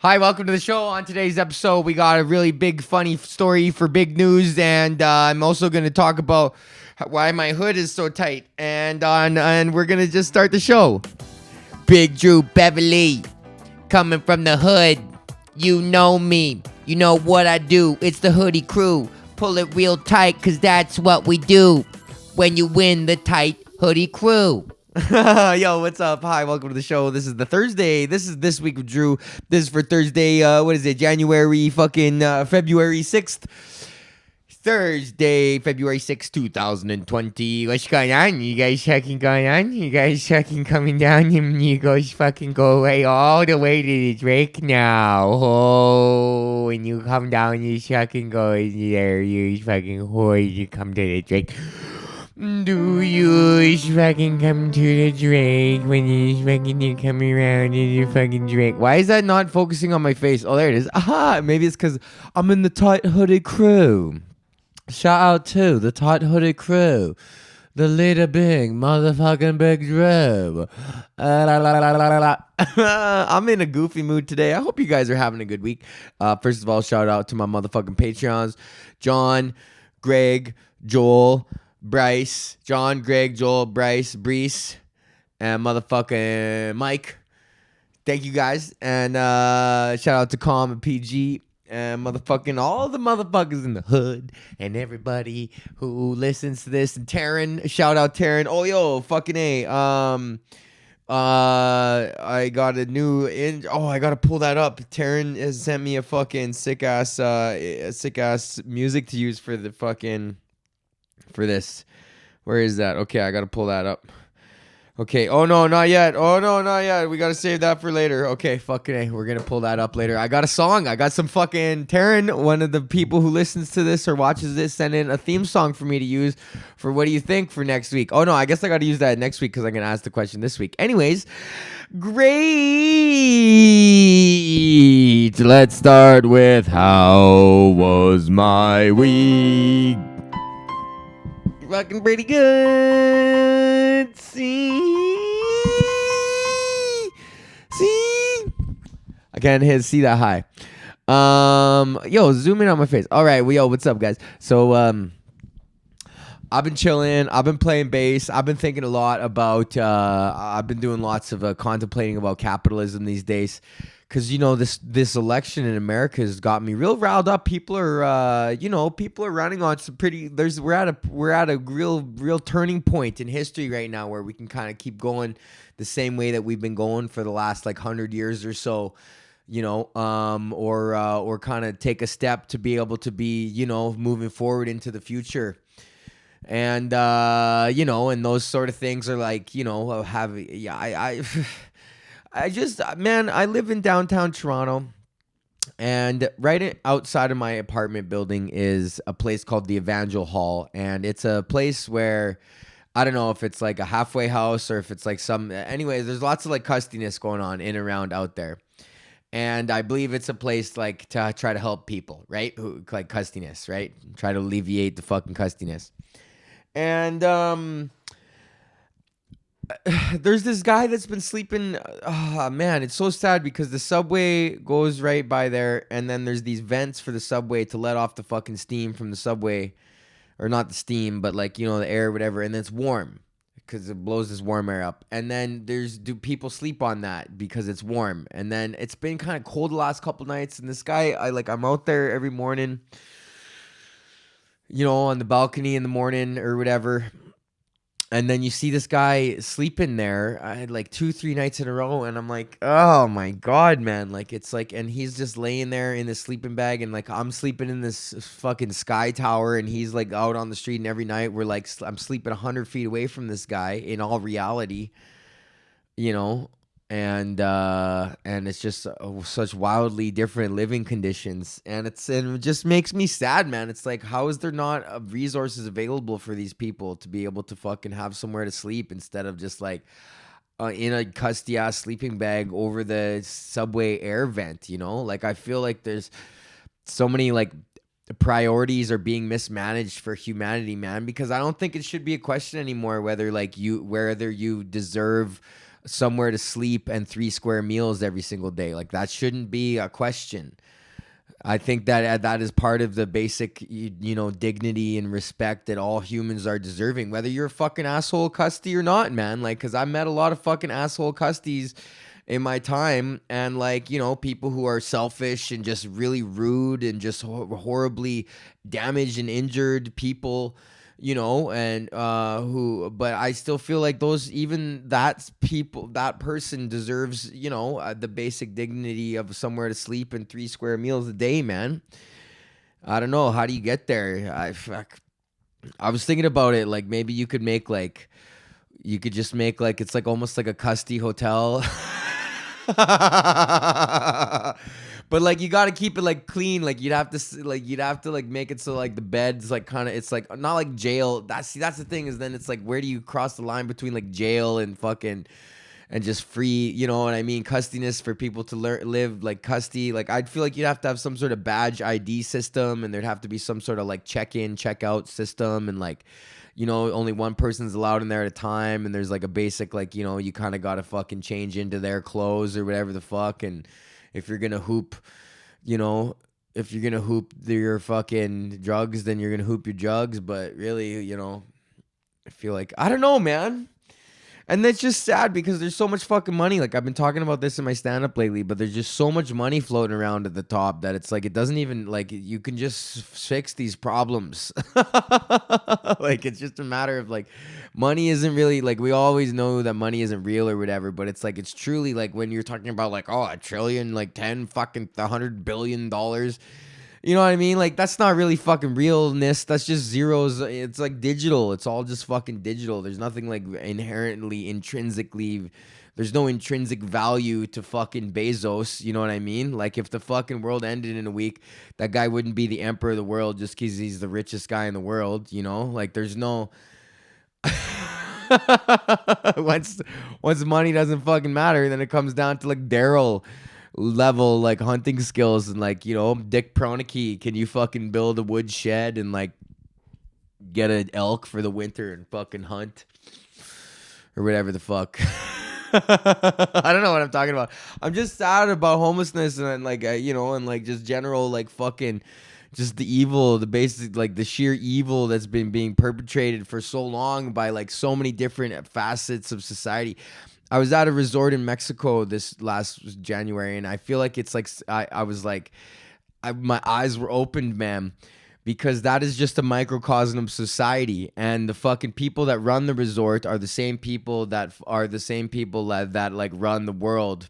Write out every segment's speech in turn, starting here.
Hi, welcome to the show. On today's episode, we got a really big, funny story for big news, and I'm also going to talk about why my hood is so tight, and we're going to just start the show. Big Drew Beverly, coming from the hood. You know me. You know what I do. It's the hoodie crew. Pull it real tight, cause that's what we do when you win the tight hoodie crew. Yo, what's up? Hi, welcome to the show. This is the Thursday. This is this week with Drew. This is for Thursday. What is it? February 6th. Thursday, February 6th, 2020. What's going on? You guys fucking going on? You guys fucking coming down and you guys fucking go away all the way to the Drake now. Oh, when you come down, you fucking go there. You fucking whore, you come to the Drake. Do you fucking come to the Drake when you fucking come around and you fucking Drake? Why is that not focusing on my face? Oh, there it is. Aha! Maybe it's because I'm in the tight hooded crew. Shout out to the tight hooded crew. The little big motherfucking big Drew. I'm in a goofy mood today. I hope you guys are having a good week. First of all, shout out to my motherfucking Patreons. John, Greg, Joel, Bryce, John, Greg, Joel, Bryce, Brees, and motherfucking Mike. Thank you guys. And shout out to Calm and PG and motherfucking all the motherfuckers in the hood and everybody who listens to this. And Taryn, shout out Taryn. Oh, yo, fucking A. I got a new I gotta pull that up. Taryn has sent me a fucking sick ass music to use for the fucking for this. Where is that? Okay, I gotta pull that up. Okay. Oh no, not yet. We gotta save that for later. Okay, fucking A. We're gonna pull that up later. I got a song. I got some fucking Taryn, one of the people who listens to this or watches this, sent in a theme song for me to use for what do you think for next week? Oh no, I guess I gotta use that next week because I'm gonna ask the question this week. Anyways, great. Let's start with how was my week? Fucking pretty good. See, I can't hit see that high. Yo, zoom in on my face. All right, yo, what's up, guys? So, I've been chilling. I've been playing bass. I've been thinking a lot about. I've been doing lots of contemplating about capitalism these days. Because, you know, this election in America has got me real riled up. People are running on some pretty. We're at a real turning point in history right now where we can kind of keep going the same way that we've been going for the last 100 years or so, you know, or kind of take a step to be able to be, you know, moving forward into the future. And and those sort of things are I live in downtown Toronto, and right outside of my apartment building is a place called the Evangel Hall, and it's a place where I don't know if it's like a halfway house or if it's like anyways, there's lots of custiness going on in and around out there. And I believe it's a place to try to help people, right? Who custiness, right? Try to alleviate the fucking custiness. And there's this guy that's been sleeping. Oh, man, it's so sad because the subway goes right by there, and then there's these vents for the subway to let off the fucking steam from the subway, or not the steam, but the air, whatever. And then it's warm because it blows this warm air up. And then do people sleep on that because it's warm? And then it's been kind of cold the last couple nights. And this guy, I'm out there every morning, you know, on the balcony in the morning or whatever. And then you see this guy sleeping there. I had 2-3 nights in a row, and I'm like, oh my God, man. And he's just laying there in this sleeping bag, and I'm sleeping in this fucking sky tower, and he's out on the street, and every night I'm sleeping 100 feet away from this guy in all reality, you know. And it's just such wildly different living conditions, and it just makes me sad, man. It's how is there not resources available for these people to be able to fucking have somewhere to sleep instead of just in a custy ass sleeping bag over the subway air vent, you know? I feel like there's so many priorities are being mismanaged for humanity, man, because I don't think it should be a question anymore whether you deserve somewhere to sleep and 3 square meals every single day. Like that shouldn't be a question. I think that that is part of the basic, dignity and respect that all humans are deserving, whether you're a fucking asshole custy or not, man. Like, cause I met a lot of fucking asshole custies in my time, and like, people who are selfish and just really rude and just horribly damaged and injured people, and but I still feel like that person deserves, the basic dignity of somewhere to sleep and 3 square meals a day, man. I don't know. How do you get there? I was thinking about it. Like maybe you could just make like, it's like almost like a custy hotel. But like you got to keep it like clean. Like you'd have to like make it so like the bed's like kind of, it's like not like jail. That's the thing, is then it's like, where do you cross the line between like jail and fucking and just free, you know what I mean? Custiness for people to live like custy. Like I'd feel like you'd have to have some sort of badge ID system, and there'd have to be some sort of like check-in, check-out system, and like, only one person's allowed in there at a time, and there's like a basic like, you kind of got to fucking change into their clothes or whatever the fuck. And if you're gonna hoop, your fucking drugs, then you're gonna hoop your jugs. But really, I feel like, I don't know, man. And that's just sad because there's so much fucking money. Like I've been talking about this in my stand-up lately, but there's just so much money floating around at the top that it's like, it doesn't even, like, you can just fix these problems. Like it's just a matter of like, money isn't really, like, we always know that money isn't real or whatever, but it's like, it's truly like when you're talking about like, oh, a trillion, like 100 billion dollars. You know what I mean? Like, that's not really fucking realness. That's just zeros. It's like digital. It's all just fucking digital. There's nothing like intrinsically, there's no intrinsic value to fucking Bezos. You know what I mean? Like, if the fucking world ended in a week, that guy wouldn't be the emperor of the world just because he's the richest guy in the world, Like, there's no... once money doesn't fucking matter, then it comes down to like Daryl level like hunting skills, and like, Dick Pronicki, can you fucking build a wood shed and like get an elk for the winter and fucking hunt or whatever the fuck. I don't know what I'm talking about. I'm just sad about homelessness and like and like just general like fucking just the evil, the basic, like the sheer evil that's been being perpetrated for so long by like so many different facets of society. I was at a resort in Mexico this last January, and I feel like it's like I was like, my eyes were opened, man, because that is just a microcosm of society, and the fucking people that run the resort are the same people that like run the world.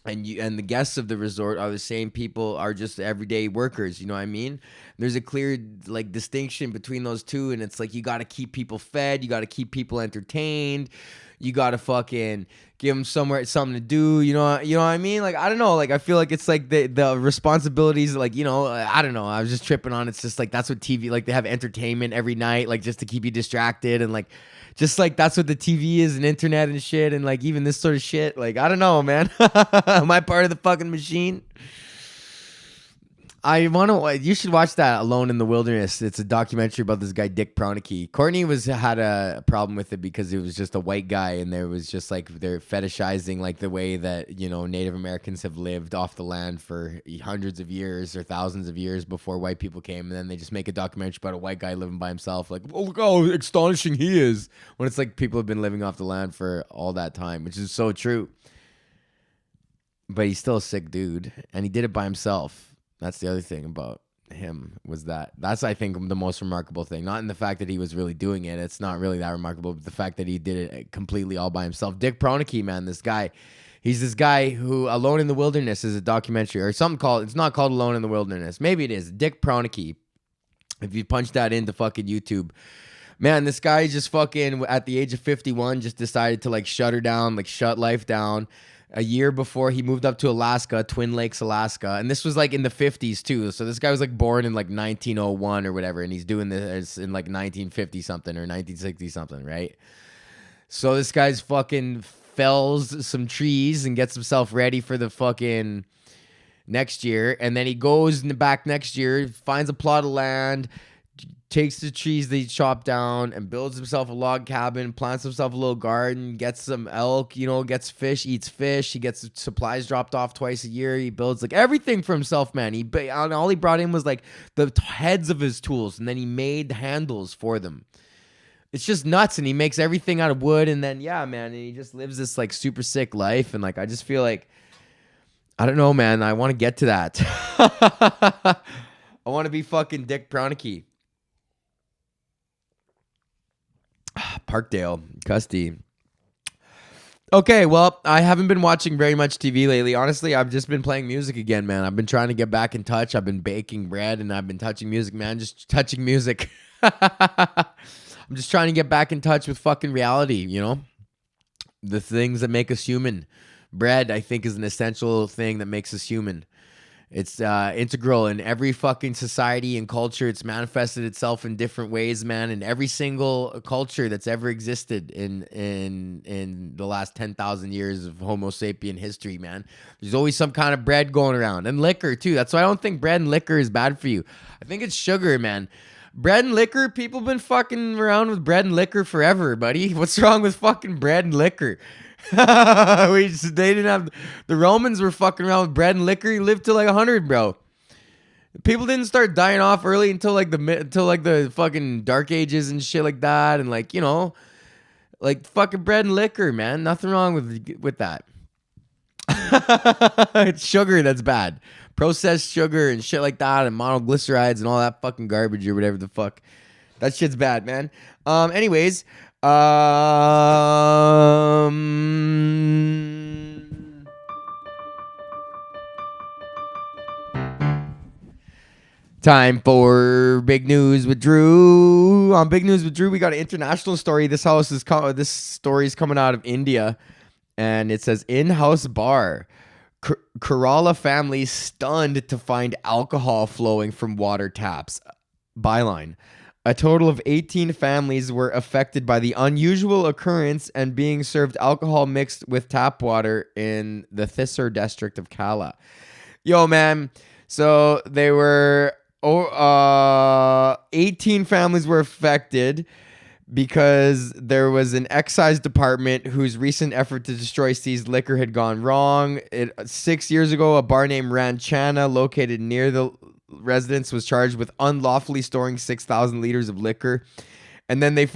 And the guests of the resort are the same people, are just everyday workers. You know what I mean? There's a clear like distinction between those two, and it's like you got to keep people fed, you got to keep people entertained, you got to fucking give them something to do. You know what I mean? Like, I don't know. Like, I feel like it's like the responsibilities. Like, I don't know. I was just tripping on. It's just like that's what TV, like they have entertainment every night, like just to keep you distracted, and like. Just like that's what the TV is and internet and shit, and like even this sort of shit. Like, I don't know, man. Am I part of the fucking machine? You should watch that, Alone in the Wilderness. It's a documentary about this guy, Dick Pronicki. Courtney had a problem with it because it was just a white guy, and there was just like, they're fetishizing like the way that, Native Americans have lived off the land for hundreds of years or thousands of years before white people came. And then they just make a documentary about a white guy living by himself. Like, oh, look how astonishing he is. When it's like people have been living off the land for all that time, which is so true. But he's still a sick dude, and he did it by himself. That's the other thing about him, was that's, I think, the most remarkable thing. Not in the fact that he was really doing it. It's not really that remarkable, but the fact that he did it completely all by himself. Dick Pronicki, man, this guy. He's this guy who, Alone in the Wilderness is a documentary, or something called, it's not called Alone in the Wilderness. Maybe it is. Dick Pronicki. If you punch that into fucking YouTube. Man, this guy just fucking, at the age of 51, just decided to like shut life down. A year before he moved up to Alaska, Twin Lakes, Alaska. And this was like in the 50s too. So this guy was like born in like 1901 or whatever. And he's doing this in like 1950 something or 1960 something, right? So this guy's fucking fells some trees and gets himself ready for the fucking next year. And then he goes back next year, finds a plot of land, takes the trees that he chopped down and builds himself a log cabin, plants himself a little garden, gets some elk, gets fish, eats fish. He gets supplies dropped off twice a year. He builds like everything for himself, man. All he brought in was like the heads of his tools, and then he made handles for them. It's just nuts, and he makes everything out of wood, and then yeah, man, and he just lives this like super sick life, and like I just feel like I don't know, man. I want to get to that. I want to be fucking Dick Pronicki. Parkdale, Custy. Okay, well, I haven't been watching very much TV lately. Honestly, I've just been playing music again, man. I've been trying to get back in touch. I've been baking bread and I've been touching music, man. Just touching music. I'm just trying to get back in touch with fucking reality, The things that make us human. Bread, I think, is an essential thing that makes us human. It's integral in every fucking society and culture. It's manifested itself in different ways, man. In every single culture that's ever existed in the last 10,000 years of Homo sapien history, man. There's always some kind of bread going around, and liquor too. That's why I don't think bread and liquor is bad for you. I think it's sugar, man. Bread and liquor, people been fucking around with bread and liquor forever, buddy. What's wrong with fucking bread and liquor? They didn't have. The Romans were fucking around with bread and liquor. He lived to like 100, bro. People didn't start dying off early until the fucking Dark Ages and shit like that, and like like fucking bread and liquor, man. Nothing wrong with that. It's sugar that's bad. Processed sugar and shit like that, and monoglycerides and all that fucking garbage or whatever the fuck. That shit's bad, man. Anyways. Time for Big News with Drew. On Big News with Drew, we got an international story. This story is coming out of India, and it says in-house bar. Kerala family stunned to find alcohol flowing from water taps. Byline. A total of 18 families were affected by the unusual occurrence and being served alcohol mixed with tap water in the Thisar district of Kala. Yo, man. So they were 18 families were affected because there was an excise department whose recent effort to destroy seized liquor had gone wrong. 6 years ago, a bar named Ranchana, located near the residence, was charged with unlawfully storing 6,000 liters of liquor. And then the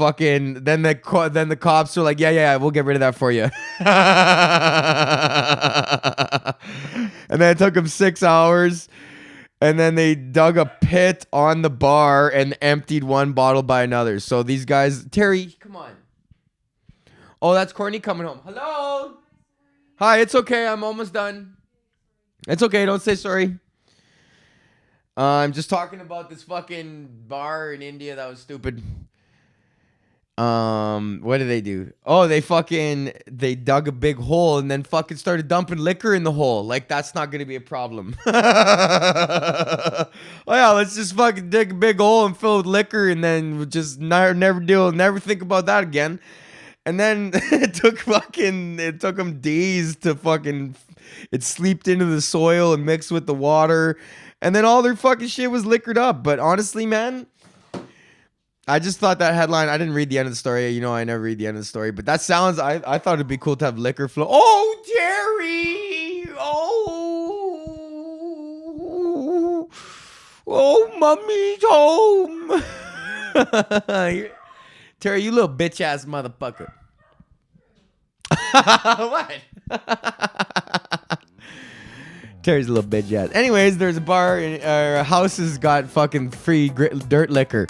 cops were like, yeah, we'll get rid of that for you. And then it took them 6 hours. And then they dug a pit on the bar and emptied one bottle by another. So these guys, Terry, come on. Oh, that's Courtney coming home. Hello. Hi, it's okay. I'm almost done. It's okay. Don't say sorry. I'm just talking about this fucking bar in India that was stupid. What did they do? Oh, they dug a big hole and then fucking started dumping liquor in the hole. Like, that's not gonna be a problem. Oh yeah, let's just fucking dig a big hole and fill it with liquor and then just never think about that again. And then it took them days to fucking, it seeped into the soil and mixed with the water. And then all their fucking shit was liquored up. But honestly, man, I just thought that headline, I didn't read the end of the story. I never read the end of the story. But that sounds, I thought it'd be cool to have liquor flow. Oh, Terry! Oh, mommy's home. Terry, you little bitch ass motherfucker. What? Terry's a little bitch ass. Anyways, there's a bar, a house has got fucking free dirt liquor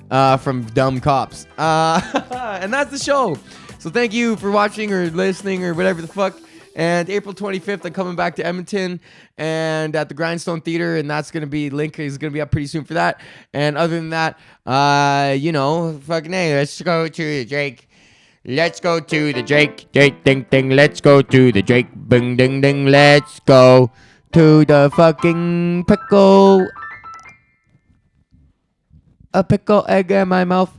from dumb cops. And that's the show. So thank you for watching or listening or whatever the fuck. And April 25th, I'm coming back to Edmonton and at the Grindstone Theater, and that's going to be, link is going to be up pretty soon for that. And other than that, fucking hey, let's go to the Drake. Let's go to the Drake. Drake, ding, ding. Let's go to the Drake. Bing, ding, ding. Let's go to the fucking pickle. A pickle egg in my mouth.